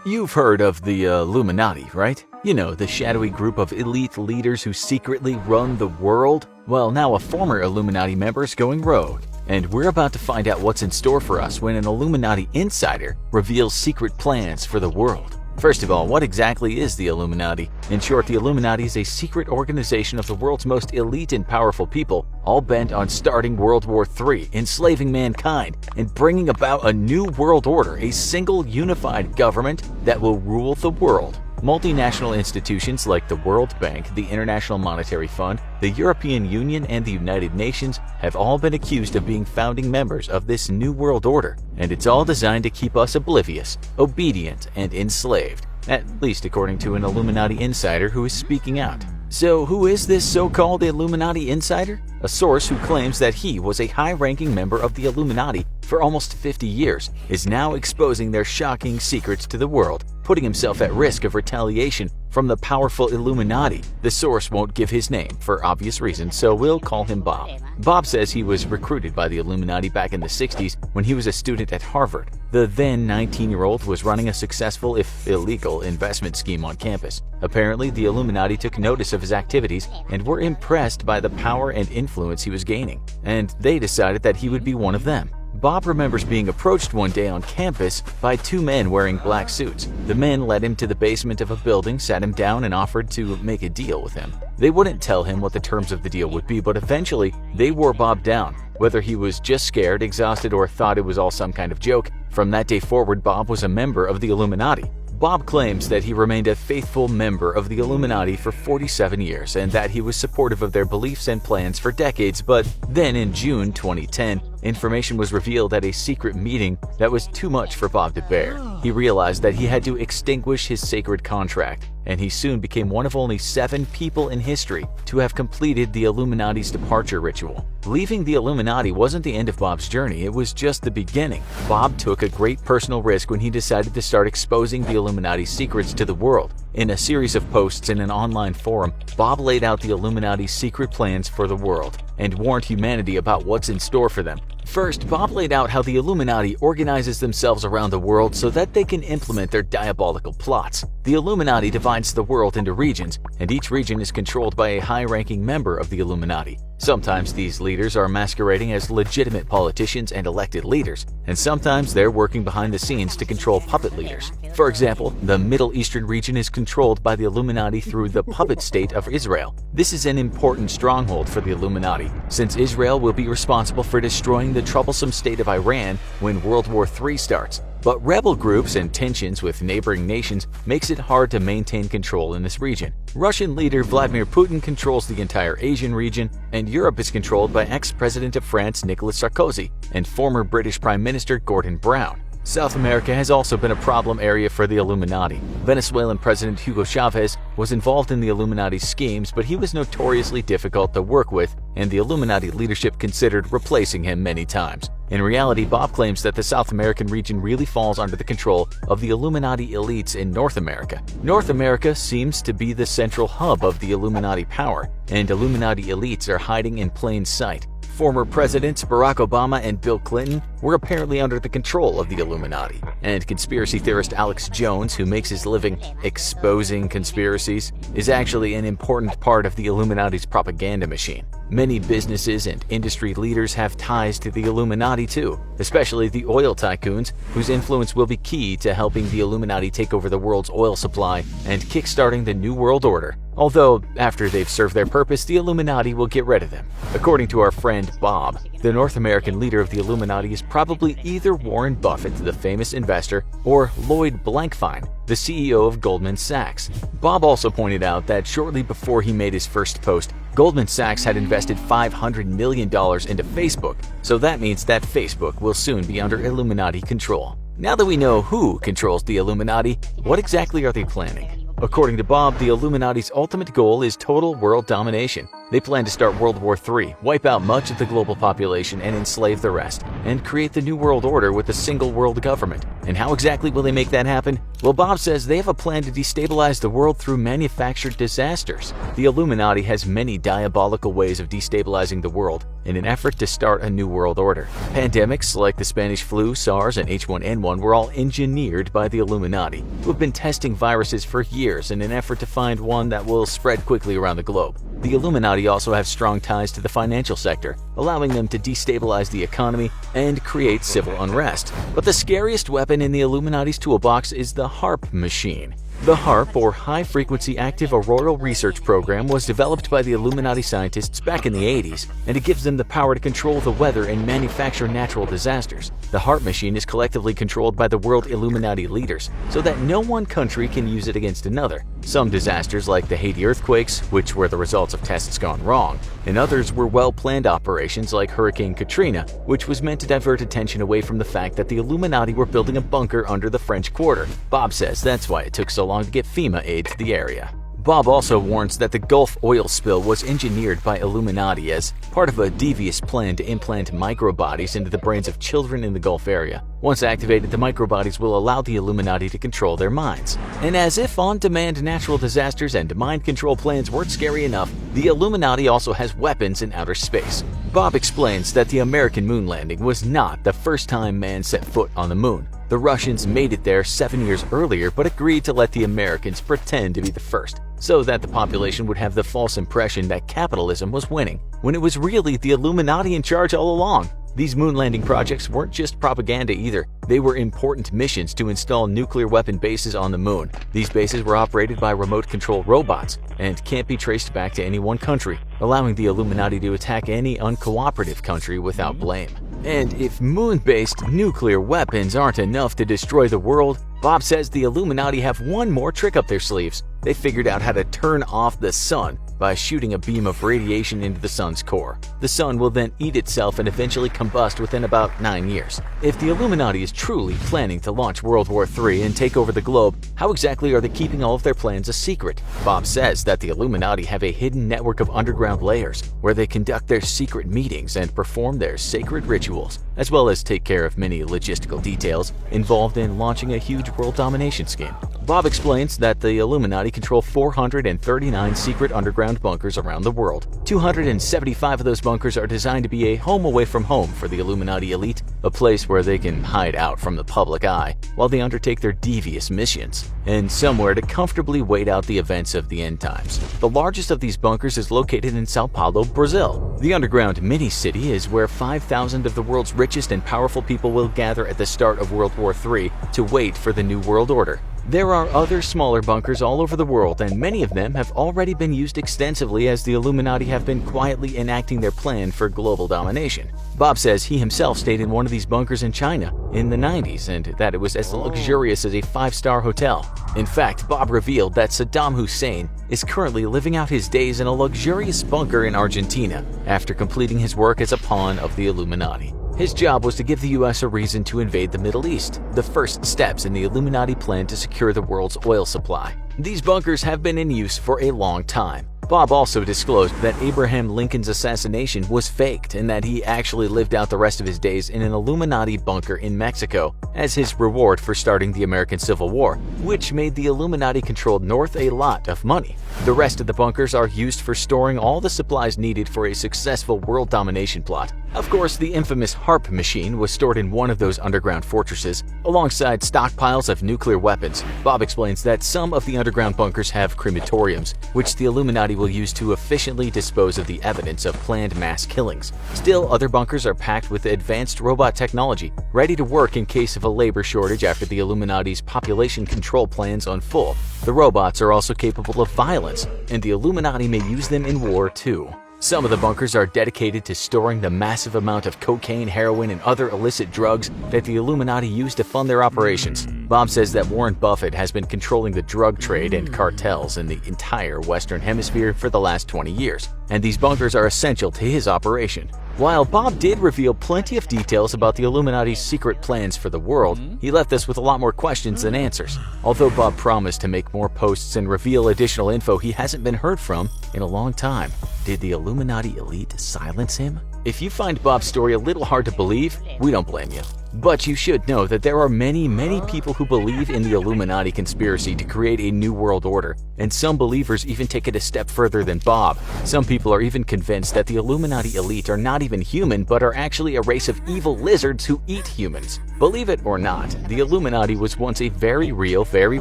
You've heard of the Illuminati, right? You know, the shadowy group of elite leaders who secretly run the world? Well, now a former Illuminati member is going rogue. And we're about to find out what's in store for us when an Illuminati insider reveals secret plans for the world. First of all, what exactly is the Illuminati? In short, the Illuminati is a secret organization of the world's most elite and powerful people, all bent on starting World War III, enslaving mankind, and bringing about a new world order, a single unified government that will rule the world. Multinational institutions like the World Bank, the International Monetary Fund, the European Union, and the United Nations have all been accused of being founding members of this new world order, and it's all designed to keep us oblivious, obedient, and enslaved, at least according to an Illuminati insider who is speaking out. So who is this so-called Illuminati insider? A source who claims that he was a high-ranking member of the Illuminati for almost 50 years is now exposing their shocking secrets to the world, putting himself at risk of retaliation from the powerful Illuminati. The source won't give his name for obvious reasons, so we'll call him Bob. Bob says he was recruited by the Illuminati back in the 60s when he was a student at Harvard. The then 19-year-old was running a successful, if illegal, investment scheme on campus. Apparently, the Illuminati took notice of his activities and were impressed by the power and influence he was gaining, and they decided that he would be one of them. Bob remembers being approached one day on campus by two men wearing black suits. The men led him to the basement of a building, sat him down, and offered to make a deal with him. They wouldn't tell him what the terms of the deal would be, but eventually they wore Bob down. Whether he was just scared, exhausted, or thought it was all some kind of joke, from that day forward, Bob was a member of the Illuminati. Bob claims that he remained a faithful member of the Illuminati for 47 years and that he was supportive of their beliefs and plans for decades, but then in June 2010, information was revealed at a secret meeting that was too much for Bob to bear. He realized that he had to extinguish his sacred contract, and he soon became one of only 7 people in history to have completed the Illuminati's departure ritual. Leaving the Illuminati wasn't the end of Bob's journey, it was just the beginning. Bob took a great personal risk when he decided to start exposing the Illuminati's secrets to the world. In a series of posts in an online forum, Bob laid out the Illuminati's secret plans for the world and warned humanity about what's in store for them. First, Bob laid out how the Illuminati organizes themselves around the world so that they can implement their diabolical plots. The Illuminati divides the world into regions, and each region is controlled by a high-ranking member of the Illuminati. Sometimes these leaders are masquerading as legitimate politicians and elected leaders, and sometimes they're working behind the scenes to control puppet leaders. For example, the Middle Eastern region is controlled by the Illuminati through the puppet state of Israel. This is an important stronghold for the Illuminati, since Israel will be responsible for destroying the troublesome state of Iran when World War III starts. But rebel groups and tensions with neighboring nations makes it hard to maintain control in this region. Russian leader Vladimir Putin controls the entire Asian region, and Europe is controlled by ex-president of France Nicolas Sarkozy and former British Prime Minister Gordon Brown. South America has also been a problem area for the Illuminati. Venezuelan President Hugo Chavez was involved in the Illuminati's schemes, but he was notoriously difficult to work with, and the Illuminati leadership considered replacing him many times. In reality, Bob claims that the South American region really falls under the control of the Illuminati elites in North America. North America seems to be the central hub of the Illuminati power, and Illuminati elites are hiding in plain sight. Former presidents Barack Obama and Bill Clinton were apparently under the control of the Illuminati, and conspiracy theorist Alex Jones, who makes his living exposing conspiracies, is actually an important part of the Illuminati's propaganda machine. Many businesses and industry leaders have ties to the Illuminati too, especially the oil tycoons, whose influence will be key to helping the Illuminati take over the world's oil supply and kickstarting the New World Order. Although, after they've served their purpose, the Illuminati will get rid of them. According to our friend Bob, the North American leader of the Illuminati is probably either Warren Buffett, the famous investor, or Lloyd Blankfein, the CEO of Goldman Sachs. Bob also pointed out that shortly before he made his first post, Goldman Sachs had invested $500 million into Facebook, so that means that Facebook will soon be under Illuminati control. Now that we know who controls the Illuminati, what exactly are they planning? According to Bob, the Illuminati's ultimate goal is total world domination. They plan to start World War III, wipe out much of the global population and enslave the rest, and create the New World Order with a single world government. And how exactly will they make that happen? Well, Bob says they have a plan to destabilize the world through manufactured disasters. The Illuminati has many diabolical ways of destabilizing the world in an effort to start a new world order. Pandemics like the Spanish flu, SARS, and H1N1 were all engineered by the Illuminati, who have been testing viruses for years in an effort to find one that will spread quickly around the globe. The Illuminati also have strong ties to the financial sector, allowing them to destabilize the economy and create civil unrest. But the scariest weapon in the Illuminati's toolbox is the HARP machine. The HARP, or High Frequency Active Auroral Research Program, was developed by the Illuminati scientists back in the 80s, and it gives them the power to control the weather and manufacture natural disasters. The HARP machine is collectively controlled by the world Illuminati leaders, so that no one country can use it against another. Some disasters, like the Haiti earthquakes, which were the results of tests gone wrong, and others were well-planned operations like Hurricane Katrina, which was meant to divert attention away from the fact that the Illuminati were building a bunker under the French Quarter. Bob says that's why it took so long to get FEMA aid to the area. Bob also warns that the Gulf oil spill was engineered by Illuminati as part of a devious plan to implant microbodies into the brains of children in the Gulf area. Once activated, the microbodies will allow the Illuminati to control their minds. And as if on-demand natural disasters and mind control plans weren't scary enough, the Illuminati also has weapons in outer space. Bob explains that the American moon landing was not the first time man set foot on the moon. The Russians made it there 7 years earlier but agreed to let the Americans pretend to be the first, so that the population would have the false impression that capitalism was winning, when it was really the Illuminati in charge all along. These moon landing projects weren't just propaganda either. They were important missions to install nuclear weapon bases on the moon. These bases were operated by remote-control robots and can't be traced back to any one country, allowing the Illuminati to attack any uncooperative country without blame. And if moon-based nuclear weapons aren't enough to destroy the world, Bob says the Illuminati have one more trick up their sleeves. They figured out how to turn off the sun by shooting a beam of radiation into the sun's core. The sun will then eat itself and eventually combust within about 9 years. If the Illuminati is truly planning to launch World War III and take over the globe, how exactly are they keeping all of their plans a secret? Bob says that the Illuminati have a hidden network of underground layers where they conduct their secret meetings and perform their sacred rituals, as well as take care of many logistical details involved in launching a huge world domination scheme. Bob explains that the Illuminati control 439 secret underground bunkers around the world. 275 of those bunkers are designed to be a home away from home for the Illuminati elite, a place where they can hide out from the public eye while they undertake their devious missions, and somewhere to comfortably wait out the events of the end times. The largest of these bunkers is located in Sao Paulo, Brazil. The underground mini-city is where 5,000 of the world's richest and powerful people will gather at the start of World War III to wait for the New World Order. There are other smaller bunkers all over the world, and many of them have already been used extensively as the Illuminati have been quietly enacting their plan for global domination. Bob says he himself stayed in one of these bunkers in China in the 90s and that it was as luxurious as a 5-star hotel. In fact, Bob revealed that Saddam Hussein is currently living out his days in a luxurious bunker in Argentina after completing his work as a pawn of the Illuminati. His job was to give the US a reason to invade the Middle East, the first steps in the Illuminati plan to secure the world's oil supply. These bunkers have been in use for a long time. Bob also disclosed that Abraham Lincoln's assassination was faked and that he actually lived out the rest of his days in an Illuminati bunker in Mexico as his reward for starting the American Civil War, which made the Illuminati-controlled North a lot of money. The rest of the bunkers are used for storing all the supplies needed for a successful world domination plot. Of course, the infamous HARP machine was stored in one of those underground fortresses, alongside stockpiles of nuclear weapons. Bob explains that some of the underground bunkers have crematoriums, which the Illuminati will use to efficiently dispose of the evidence of planned mass killings. Still, other bunkers are packed with advanced robot technology, ready to work in case of a labor shortage after the Illuminati's population control plans unfold. The robots are also capable of violence, and the Illuminati may use them in war too. Some of the bunkers are dedicated to storing the massive amount of cocaine, heroin, and other illicit drugs that the Illuminati use to fund their operations. Bob says that Warren Buffett has been controlling the drug trade and cartels in the entire Western Hemisphere for the last 20 years, and these bunkers are essential to his operation. While Bob did reveal plenty of details about the Illuminati's secret plans for the world, he left us with a lot more questions than answers. Although Bob promised to make more posts and reveal additional info he hasn't been heard from in a long time. Did the Illuminati elite silence him? If you find Bob's story a little hard to believe, we don't blame you. But you should know that there are many people who believe in the Illuminati conspiracy to create a new world order, and some believers even take it a step further than Bob. Some people are even convinced that the Illuminati elite are not even human but are actually a race of evil lizards who eat humans. Believe it or not, the Illuminati was once a very real, very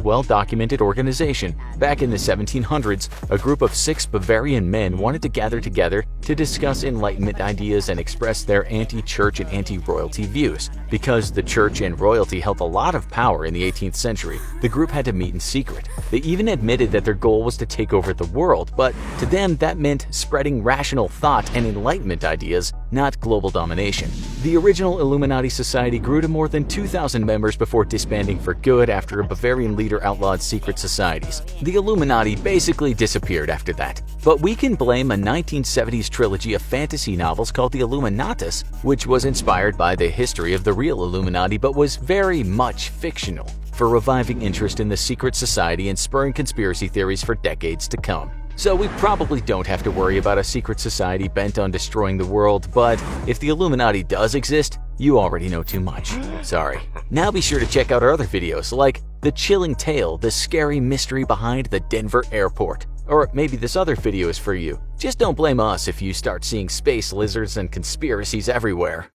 well-documented organization. Back in the 1700s, a group of 6 Bavarian men wanted to gather together to discuss Enlightenment ideas and express their anti-church and anti-royalty views. Because the church and royalty held a lot of power in the 18th century, the group had to meet in secret. They even admitted that their goal was to take over the world, but to them that meant spreading rational thought and Enlightenment ideas, not global domination. The original Illuminati society grew to more than 2,000 members before disbanding for good after a Bavarian leader outlawed secret societies. The Illuminati basically disappeared after that. But we can blame a 1970s trilogy of fantasy novels called The Illuminatus, which was inspired by the history of the real Illuminati but was very much fictional, for reviving interest in the secret society and spurring conspiracy theories for decades to come. So we probably don't have to worry about a secret society bent on destroying the world, but if the Illuminati does exist, you already know too much. Sorry. Now be sure to check out our other videos like The Chilling Tale, the scary mystery behind the Denver airport. Or maybe this other video is for you. Just don't blame us if you start seeing space lizards and conspiracies everywhere.